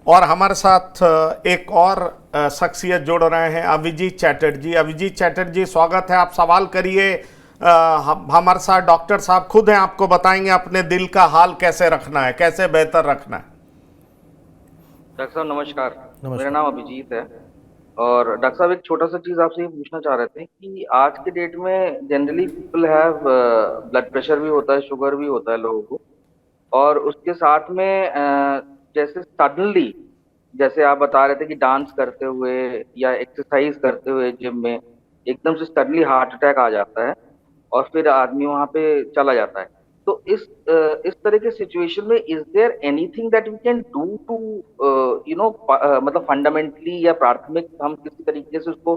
और हमारे साथ एक और शख्सियत जुड़ रहे हैं, अभिजीत चैटर्जी। अभिजीत चैटर्जी, स्वागत है, आप सवाल करिए। हमारे साथ डॉक्टर साहब खुद हैं, आपको बताएंगे अपने दिल का हाल कैसे रखना है, कैसे बेहतर रखना है। डॉक्टर साहब नमस्कार। नमस्कार। मेरा नाम अभिजीत है। और डॉक्टर साहब, एक छोटा सा चीज आपसे ये पूछना चाह रहे थे कि आज के डेट में generally people have blood pressure भी होता है, शुगर भी होता है लोगों को। और उसके साथ में जैसे सडनली, जैसे आप बता रहे थे कि डांस करते हुए या एक्सरसाइज करते हुए जिम में एकदम से सडनली हार्ट अटैक आ जाता है और फिर आदमी वहां पे चला जाता है। तो इस तरह के सिचुएशन में is there anything that we can do to मतलब फंडामेंटली या प्राथमिक हम किसी तरीके से उसको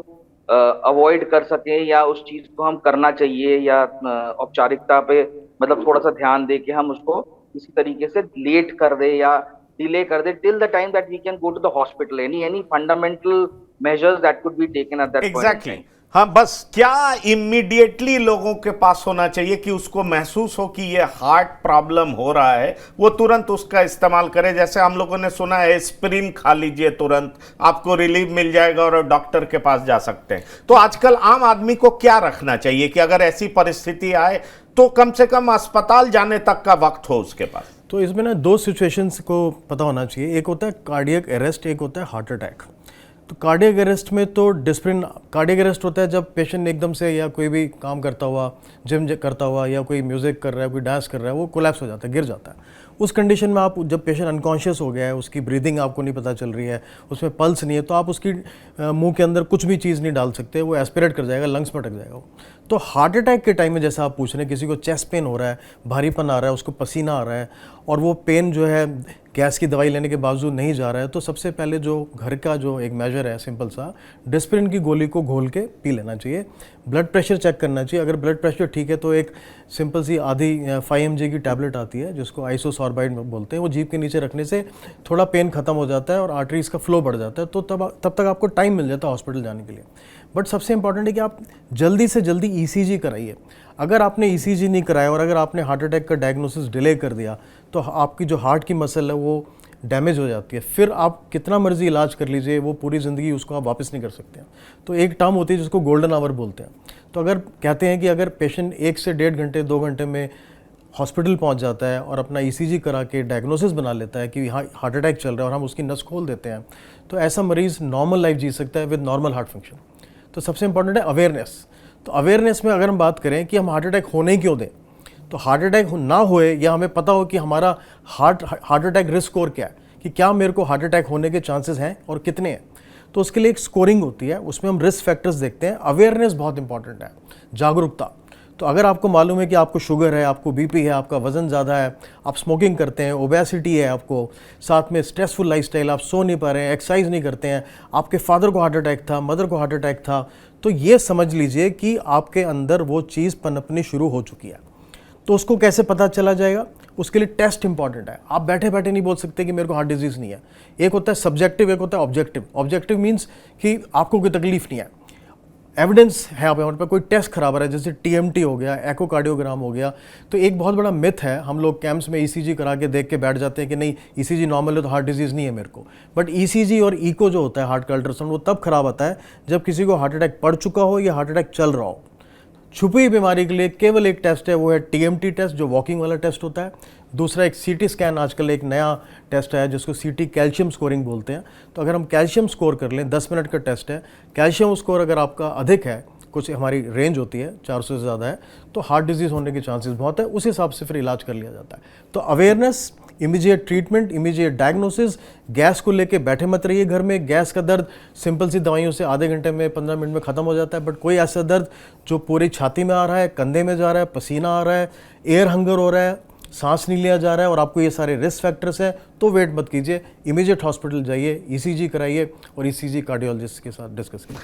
अवॉइड कर सकें, या उस चीज को हम करना चाहिए, या औपचारिकता पे मतलब थोड़ा सा ध्यान दे के हम उसको किसी तरीके से लेट कर दे या डिले कर दे till the time that we can go to the hospital. Any fundamental measures that could be taken at that point in exactly time. हाँ, बस क्या इमीडिएटली लोगों के पास होना चाहिए कि उसको महसूस हो कि ये हार्ट प्रॉब्लम हो रहा है, वो तुरंत उसका इस्तेमाल करे। जैसे हम लोगों ने सुना है एस्पिरिन खा लीजिए, तुरंत आपको रिलीफ मिल जाएगा और डॉक्टर के पास जा सकते हैं। तो आजकल आम आदमी को क्या रखना चाहिए कि अगर ऐसी परिस्थिति आए तो कम से कम अस्पताल जाने तक का वक्त हो उसके पास? तो इसमें ना दो सिचुएशंस को पता होना चाहिए। एक होता है कार्डियक अरेस्ट, एक होता है हार्ट अटैक। तो कार्डियक अरेस्ट में तो डिस्प्रिन कार्डियक अरेस्ट होता है जब पेशेंट एकदम से या कोई भी काम करता हुआ, जिम करता हुआ या कोई म्यूज़िक कर रहा है, कोई डांस कर रहा है, वो कोलैप्स हो जाता है, गिर जाता है। उस कंडीशन में आप जब पेशेंट अनकॉन्शियस हो गया है, उसकी ब्रीदिंग आपको नहीं पता चल रही है, उसमें पल्स नहीं है, तो आप उसकी मुंह के अंदर कुछ भी चीज़ नहीं डाल सकते, वो एस्पिरेट कर जाएगा, लंग्स में अटक जाएगा वो। तो हार्ट अटैक के टाइम में जैसा आप पूछ रहे हैं, किसी को चेस्ट पेन हो रहा है, भारीपन आ रहा है, उसको पसीना आ रहा है और वो पेन जो है गैस की दवाई लेने के बावजूद नहीं जा रहा है, तो सबसे पहले जो घर का जो एक मेजर है सिंपल सा, डिस्प्रिन की गोली को घोल के पी लेना चाहिए। ब्लड प्रेशर चेक करना चाहिए। अगर ब्लड प्रेशर ठीक है तो एक सिंपल सी आधी 5 mg की टैबलेट आती है जिसको आइसोसॉर्बाइड बोलते हैं, वो जीभ के नीचे रखने से थोड़ा पेन खत्म हो जाता है और आर्टरीज का फ्लो बढ़ जाता है। तो तब तक आपको टाइम मिल जाता है हॉस्पिटल जाने के लिए। बट सबसे इंपॉर्टेंट है कि आप जल्दी से जल्दी ECG कराइए। अगर आपने ECG नहीं कराया और अगर आपने हार्ट अटैक का डायग्नोसिस डिले कर दिया तो आपकी जो हार्ट की मसल है वो डैमेज हो जाती है। फिर आप कितना मर्जी इलाज कर लीजिए, वो पूरी ज़िंदगी उसको आप वापस नहीं कर सकते हैं। तो एक टर्म होती है जिसको गोल्डन आवर बोलते हैं। तो अगर कहते हैं कि अगर पेशेंट 1 से 1.5 घंटे 2 घंटे में हॉस्पिटल पहुंच जाता है और अपना ECG करा के डायग्नोसिस बना लेता है कि हार्ट अटैक चल रहा है और हम उसकी नस खोल देते हैं, तो ऐसा मरीज़ नॉर्मल लाइफ जी सकता है विद नॉर्मल हार्ट फंक्शन। तो सबसे इंपॉर्टेंट है अवेयरनेस। तो अवेयरनेस में अगर हम बात करें कि हम हार्ट अटैक होने ही क्यों दें, तो हार्ट अटैक ना होए या हमें पता हो कि हमारा हार्ट अटैक रिस्क स्कोर क्या है, कि क्या मेरे को हार्ट अटैक होने के चांसेस हैं और कितने हैं। तो उसके लिए एक स्कोरिंग होती है, उसमें हम रिस्क फैक्टर्स देखते हैं। अवेयरनेस बहुत इंपॉर्टेंट है, जागरूकता। तो अगर आपको मालूम है कि आपको शुगर है, आपको BP है, आपका वज़न ज़्यादा है, आप स्मोकिंग करते हैं, ओबेसिटी है आपको, साथ में स्ट्रेसफुल लाइफस्टाइल, आप सो नहीं पा रहे हैं, एक्सरसाइज नहीं करते हैं, आपके फादर को हार्ट अटैक था, मदर को हार्ट अटैक था, तो ये समझ लीजिए कि आपके अंदर वो चीज़ पनपनी शुरू हो चुकी है। तो उसको कैसे पता चला जाएगा? उसके लिए टेस्ट इंपॉर्टेंट है। आप बैठे बैठे नहीं बोल सकते कि मेरे को हार्ट डिजीज़ नहीं है। एक होता है सब्जेक्टिव, एक होता है ऑब्जेक्टिव। ऑब्जेक्टिव मीन्स कि आपको कोई तकलीफ नहीं है, एविडेंस है आप यहाँ पर, कोई टेस्ट खराब है जैसे TMT हो गया, एकोकार्डियोग्राम हो गया। तो एक बहुत बड़ा मिथ है, हम लोग कैंप्स में ECG करा के देख के बैठ जाते हैं कि नहीं ECG नॉर्मल है तो हार्ट डिजीज़ नहीं है मेरे को। बट ECG और ईको जो होता है हार्ट का अल्ट्रासाउंड, वो तब खराब आता है जब किसी को हार्ट अटैक पड़ चुका हो या हार्ट अटैक चल रहा हो। छुपी बीमारी के लिए केवल एक टेस्ट है, वो है TMT टेस्ट, जो वॉकिंग वाला टेस्ट होता है। दूसरा एक CT स्कैन, आजकल एक नया टेस्ट है जिसको CT कैल्शियम स्कोरिंग बोलते हैं। तो अगर हम कैल्शियम स्कोर कर लें, 10 मिनट का टेस्ट है, कैल्शियम स्कोर अगर आपका अधिक है, कुछ हमारी रेंज होती है 400 से ज़्यादा है, तो हार्ट डिजीज़ होने के चांसेस बहुत है। उस हिसाब से फिर इलाज कर लिया जाता है। तो awareness, immediate treatment, immediate diagnosis. Gas को लेके बैठे मत रहिए घर में। गैस का दर्द सिंपल सी दवाइयों से आधे घंटे में 15 मिनट में ख़त्म हो जाता है। बट कोई ऐसा दर्द जो पूरी छाती में आ रहा है, कंधे में जा रहा है, पसीना आ रहा है, एयर हंगर हो रहा है, सांस नहीं लिया जा रहा है और आपको ये सारे रिस्क फैक्टर्स हैं, तो वेट मत कीजिए, इमीडिएट हॉस्पिटल जाइए, ECG कराइए और ECG कार्डियोलॉजिस्ट के साथ डिस्कस कीजिए।